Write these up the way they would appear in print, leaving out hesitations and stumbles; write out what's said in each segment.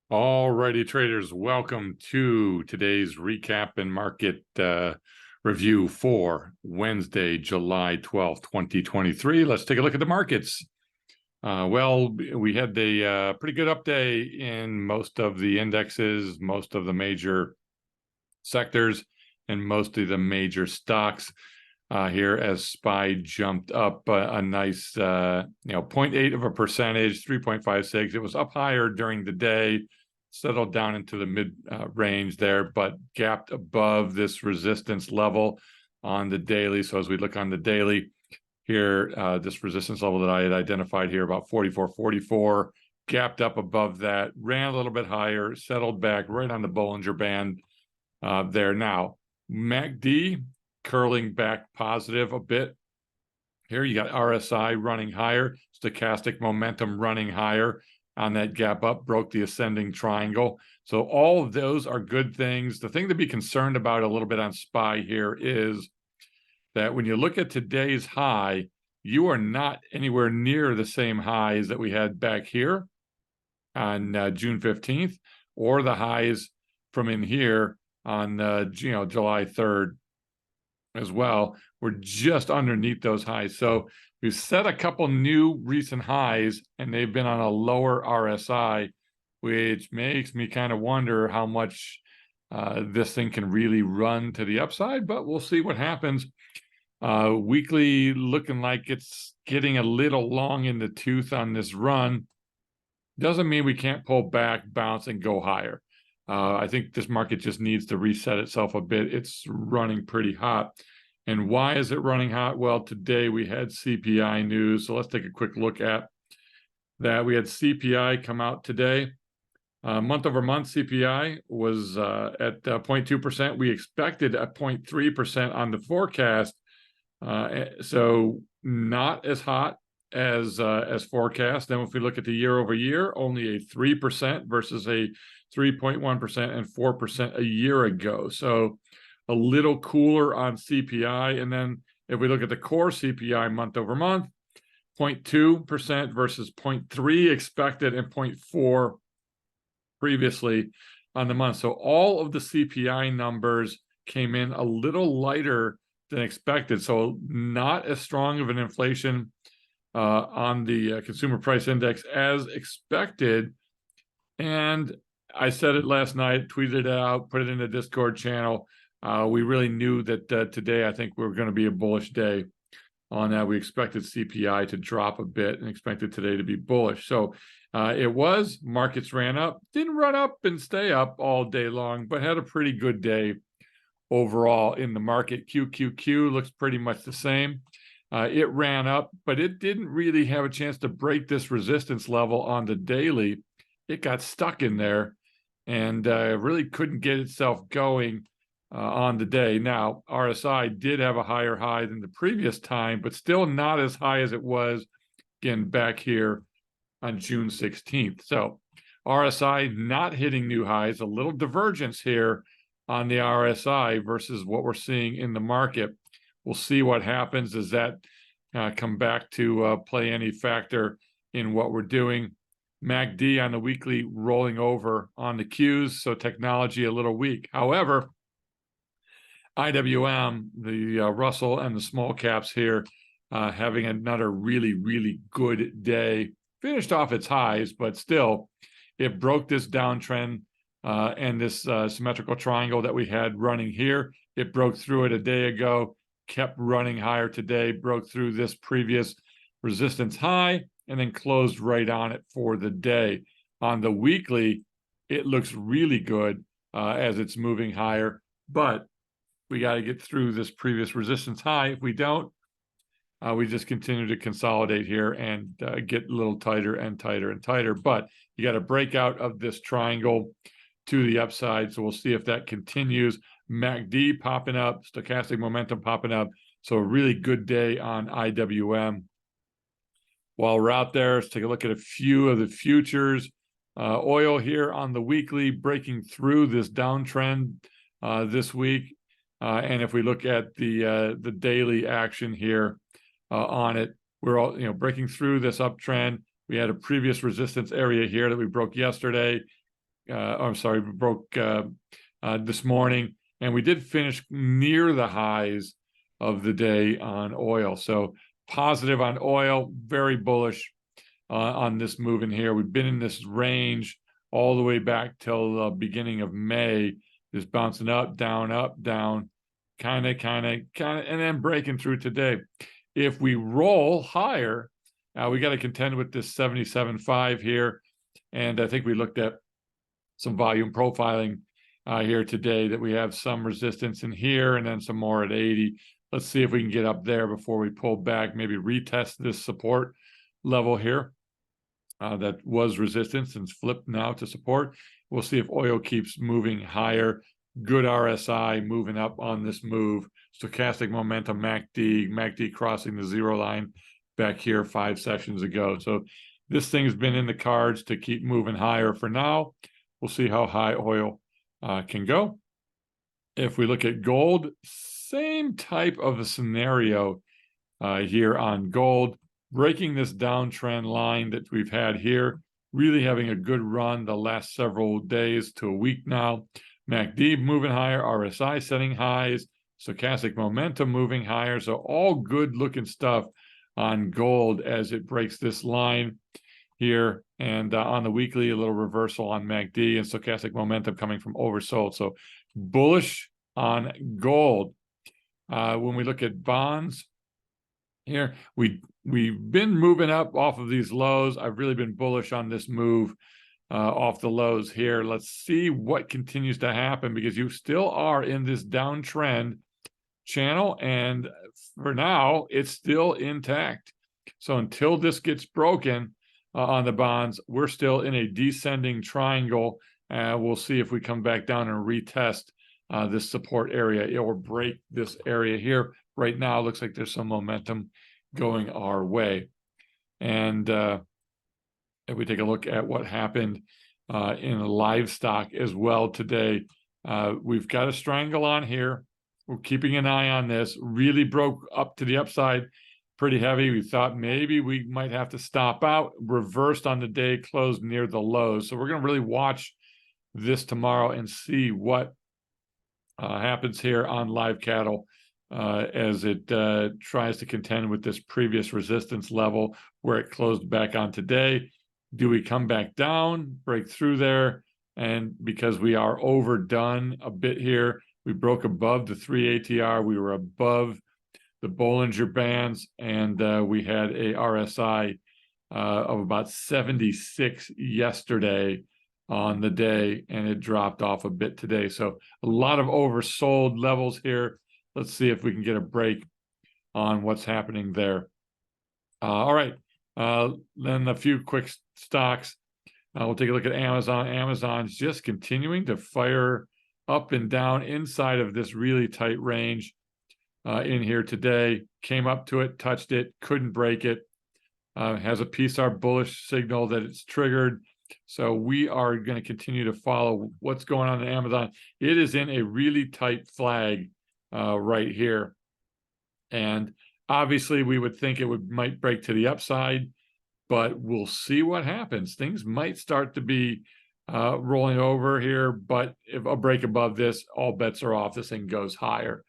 Alrighty, traders, welcome to today's recap and market review for Wednesday, July 12th, 2023. Let's take a look at the markets. We had a pretty good up day in most of the indexes, most of the major sectors, and most of the major stocks here as SPY jumped up a nice 0.8 of a percentage, 3.56. It was up higher during the day, settled down into the mid range there, but gapped above this resistance level on the daily. So as we look on the daily here, this resistance level that I had identified here, about 44.44, gapped up above that, ran a little bit higher, settled back right on the Bollinger Band there. Now, MACD curling back positive a bit. Here you got RSI running higher, stochastic momentum running higher on that gap up, broke the ascending triangle. So all of those are good things. The thing to be concerned about a little bit on SPY here is that when you look at today's high, you are not anywhere near the same highs that we had back here on June 15th, or the highs from in here on July 3rd as well. We're just underneath those highs. So we've set a couple new recent highs, and they've been on a lower RSI, which makes me kind of wonder how much this thing can really run to the upside, but we'll see what happens. Weekly looking like it's getting a little long in the tooth on this run. Doesn't mean we can't pull back, bounce, and go higher. I think this market just needs to reset itself a bit. It's running pretty hot. And why is it running hot? Well, today we had CPI news. So let's take a quick look at that. We had CPI come out today. Month over month, CPI was at 0.2%. We expected a 0.3% on the forecast. So not as hot as forecast. Then if we look at the year over year, only a 3% versus a 3.1% and 4% a year ago. So a little cooler on CPI. And then if we look at the core CPI month over month, 0.2% versus 0.3 expected and 0.4 previously on the month. So all of the CPI numbers came in a little lighter than expected. So not as strong of an inflation on the consumer price index as expected. And I said it last night, tweeted it out, put it in the Discord channel. We really knew that today, I think we were going to be a bullish day on that. We expected CPI to drop a bit and expected today to be bullish. So it was. Markets ran up, didn't run up and stay up all day long, but had a pretty good day overall in the market. QQQ looks pretty much the same. It ran up, but it didn't really have a chance to break this resistance level on the daily. It got stuck in there and really couldn't get itself going on the day. Now, RSI did have a higher high than the previous time, but still not as high as it was, again, back here on June 16th. So RSI not hitting new highs, a little divergence here on the RSI versus what we're seeing in the market. We'll see what happens. Does that come back to play any factor in what we're doing? MACD on the weekly rolling over on the Qs, so technology a little weak. However, IWM, the Russell and the small caps here, having another really, really good day. Finished off its highs, but still, it broke this downtrend and this symmetrical triangle that we had running here. It broke through it a day ago, kept running higher today, broke through this previous resistance high, and then closed right on it for the day. On the weekly, it looks really good as it's moving higher, but we got to get through this previous resistance high. If we don't, we just continue to consolidate here and get a little tighter and tighter and tighter. But you got to break out of this triangle to the upside. So we'll see if that continues. MACD popping up, stochastic momentum popping up. So a really good day on IWM. While we're out there, let's take a look at a few of the futures. Oil here on the weekly, breaking through this downtrend this week. And if we look at the daily action here on it, we're all breaking through this uptrend. We had a previous resistance area here that we broke yesterday, this morning, and we did finish near the highs of the day on oil. So positive on oil, very bullish on this move in here. We've been in this range all the way back till the beginning of May, just bouncing up, down, kind of, and then breaking through today. If we roll higher, we got to contend with this 77.5 here. And I think we looked at some volume profiling here today that we have some resistance in here and then some more at 80. Let's see if we can get up there before we pull back, maybe retest this support level here. That was resistance and flipped now to support. We'll see if oil keeps moving higher. Good RSI moving up on this move. Stochastic momentum, MACD crossing the zero line back here 5 sessions ago. So this thing's been in the cards to keep moving higher for now. We'll see how high oil can go. If we look at gold, same type of a scenario here on gold. Breaking this downtrend line that we've had here, really having a good run the last several days to a week now. MACD moving higher, RSI setting highs, stochastic momentum moving higher. So all good looking stuff on gold as it breaks this line here. And on the weekly, a little reversal on MACD and stochastic momentum coming from oversold. So bullish on gold. When we look at bonds here, we've been moving up off of these lows. I've really been bullish on this move off the lows here. Let's see what continues to happen, because you still are in this downtrend channel, and for now it's still intact. So until this gets broken on the bonds, we're still in a descending triangle. We'll see if we come back down and retest this support area or break this area here. Right now, it looks like there's some momentum going our way. And if we take a look at what happened in livestock as well today, we've got a strangle on here. We're keeping an eye on this. Really broke up to the upside pretty heavy. We thought maybe we might have to stop out. Reversed on the day, closed near the lows. So we're going to really watch this tomorrow and see what happens here on live cattle as it tries to contend with this previous resistance level where it closed back on today. Do we come back down, break through there? And because we are overdone a bit here, we broke above the 3 ATR. We were above the Bollinger Bands, and we had a RSI of about 76 yesterday on the day, and it dropped off a bit today. So a lot of oversold levels here. Let's see if we can get a break on what's happening there. All right, then a few quick stocks. We'll take a look at Amazon. Amazon's just continuing to fire up and down inside of this really tight range in here today. Came up to it, touched it, couldn't break it. Has a PSR bullish signal that it's triggered. So we are going to continue to follow what's going on in Amazon. It is in a really tight flag right here. And obviously we would think it might break to the upside, but we'll see what happens. Things might start to be rolling over here, but if a break above this, all bets are off. This thing goes higher.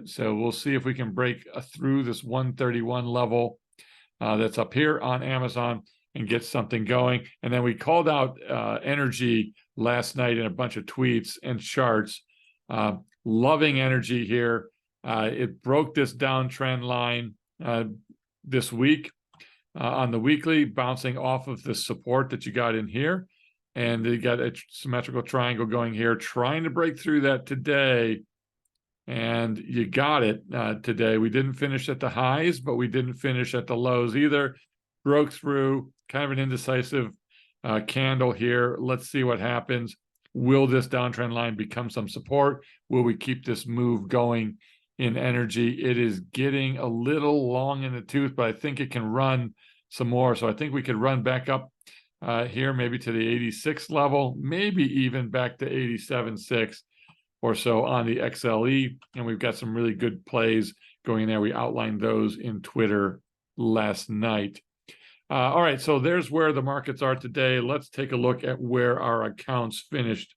So we'll see if we can break through this 131 level that's up here on Amazon and get something going. And then we called out energy last night in a bunch of tweets and charts. Loving energy here. It broke this downtrend line this week on the weekly, bouncing off of the support that you got in here. And you got a symmetrical triangle going here, trying to break through that today. And you got it today. We didn't finish at the highs, but we didn't finish at the lows either. Broke through, kind of an indecisive candle here. Let's see what happens. Will this downtrend line become some support? Will we keep this move going in energy? It is getting a little long in the tooth, but I think it can run some more. So I think we could run back up here, maybe to the 86 level, maybe even back to 87.6 or so on the XLE. And we've got some really good plays going there. We outlined those in Twitter last night. All right, so there's where the markets are today. Let's take a look at where our accounts finished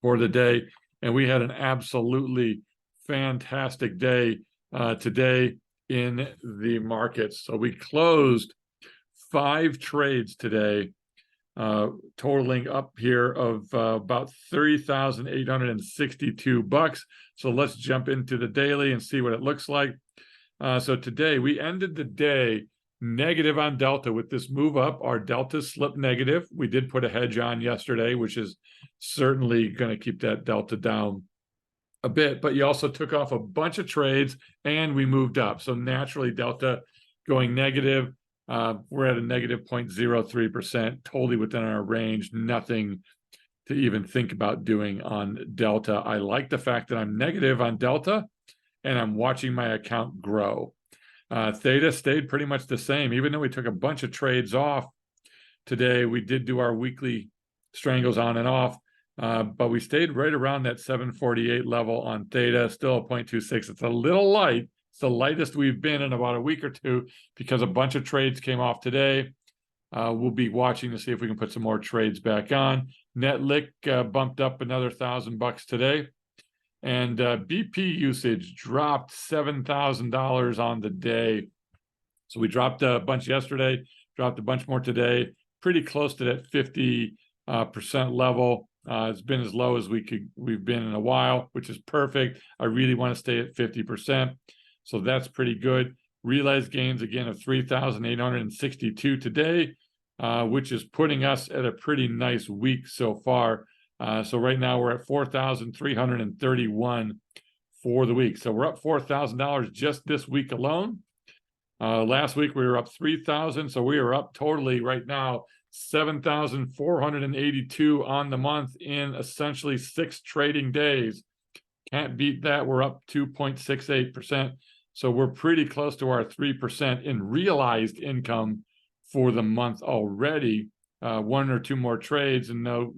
for the day. And we had an absolutely fantastic day today in the markets. So we closed 5 trades today, totaling up here of about $30,862. So let's jump into the daily and see what it looks like. So today we ended the day negative on Delta with this move up. Our Delta slipped negative. We did put a hedge on yesterday, which is certainly going to keep that Delta down a bit, but you also took off a bunch of trades and we moved up. So naturally Delta going negative. We're at a negative 0.03%, totally within our range. Nothing to even think about doing on Delta. I like the fact that I'm negative on Delta and I'm watching my account grow. Theta stayed pretty much the same, even though we took a bunch of trades off today. We did do our weekly strangles on and off, but we stayed right around that 748 level on Theta, still a 0.26. It's a little light. It's the lightest we've been in about a week or two because a bunch of trades came off today. We'll be watching to see if we can put some more trades back on. Net lick bumped up another $1,000 today. And BP usage dropped $7,000 on the day. So we dropped a bunch yesterday, dropped a bunch more today, pretty close to that 50% level. It's been as low as we've been in a while, which is perfect. I really want to stay at 50%. So that's pretty good. Realized gains again of 3,862 today, which is putting us at a pretty nice week so far. So right now we're at 4,331 for the week. So we're up $4,000 just this week alone. Last week we were up 3,000. So we are up totally right now 7,482 on the month in essentially 6 trading days. Can't beat that. We're up 2.68%. So we're pretty close to our 3% in realized income for the month already. 1 or 2 more trades and no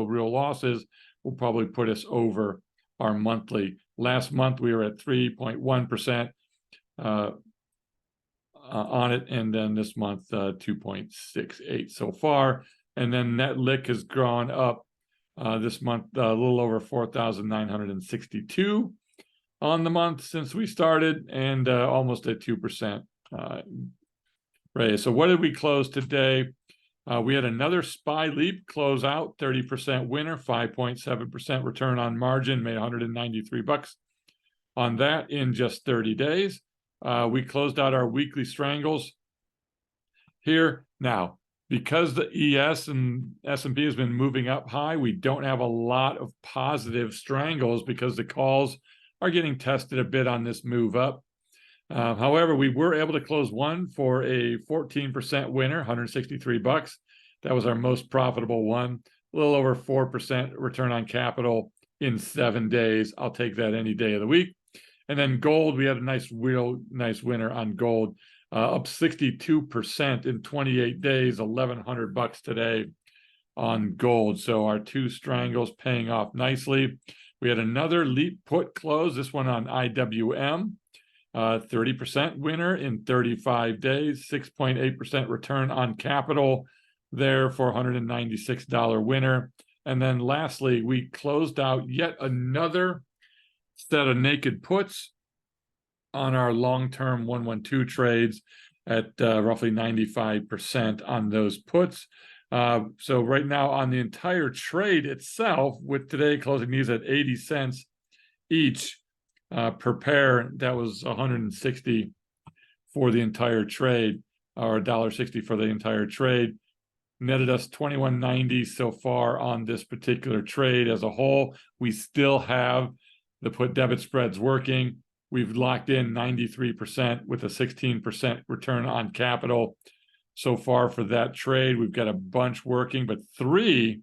real losses will probably put us over our monthly. Last month we were at 3.1% on it, and then this month 2.68 so far. And then net lick has gone up this month a little over 4,962 on the month since we started, and almost at 2% raise. So what did we close today? We had another SPY leap close out, 30% winner, 5.7% return on margin, made $193 on that in just 30 days. We closed out our weekly strangles here. Now, because the ES and S&P has been moving up high, we don't have a lot of positive strangles because the calls are getting tested a bit on this move up. However, we were able to close one for a 14% winner, $163. That was our most profitable one, a little over 4% return on capital in 7 days. I'll take that any day of the week. And then gold, we had a real nice winner on gold, up 62% in 28 days, $1,100 today on gold. So our 2 strangles paying off nicely. We had another leap put close, this one on IWM. 30% winner in 35 days, 6.8% return on capital there for $196 winner. And then lastly, we closed out yet another set of naked puts on our long-term 112 trades at roughly 95% on those puts. So right now on the entire trade itself, with today closing these at 80 cents each, per pair, that was 160 for the entire trade, or $1.60 for the entire trade. Netted us 21.90 so far on this particular trade as a whole. We still have the put debit spreads working. We've locked in 93% with a 16% return on capital so far for that trade. We've got a bunch working, but 3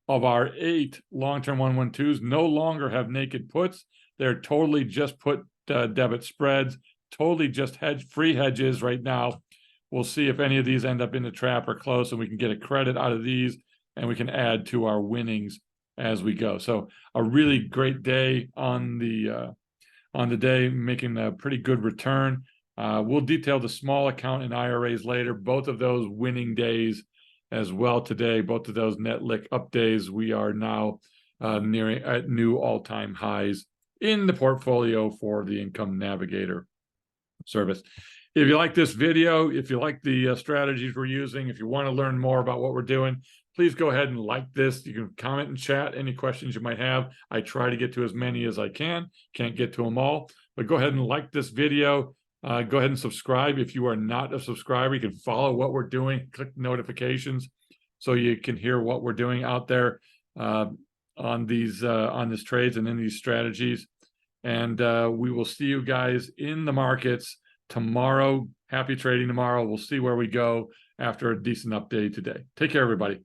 of our 8 long-term 112s no longer have naked puts. They're totally just put debit spreads, totally just free hedges right now. We'll see if any of these end up in the trap or close, and we can get a credit out of these, and we can add to our winnings as we go. So a really great day on the day, making a pretty good return. We'll detail the small account and IRAs later, both of those winning days as well today, both of those net lick up days. We are now nearing at new all-time highs in the portfolio for the Income Navigator service. If you like this video, if you like the strategies we're using, if you want to learn more about what we're doing, please go ahead and like this. You can comment and chat any questions you might have. I try to get to as many as I can. Can't get to them all, but go ahead and like this video. Go ahead and subscribe. If you are not a subscriber, you can follow what we're doing, click notifications so you can hear what we're doing out there on these trades and in these strategies. And we will see you guys in the markets tomorrow. Happy trading tomorrow. We'll see where we go after a decent update today. Take care, everybody.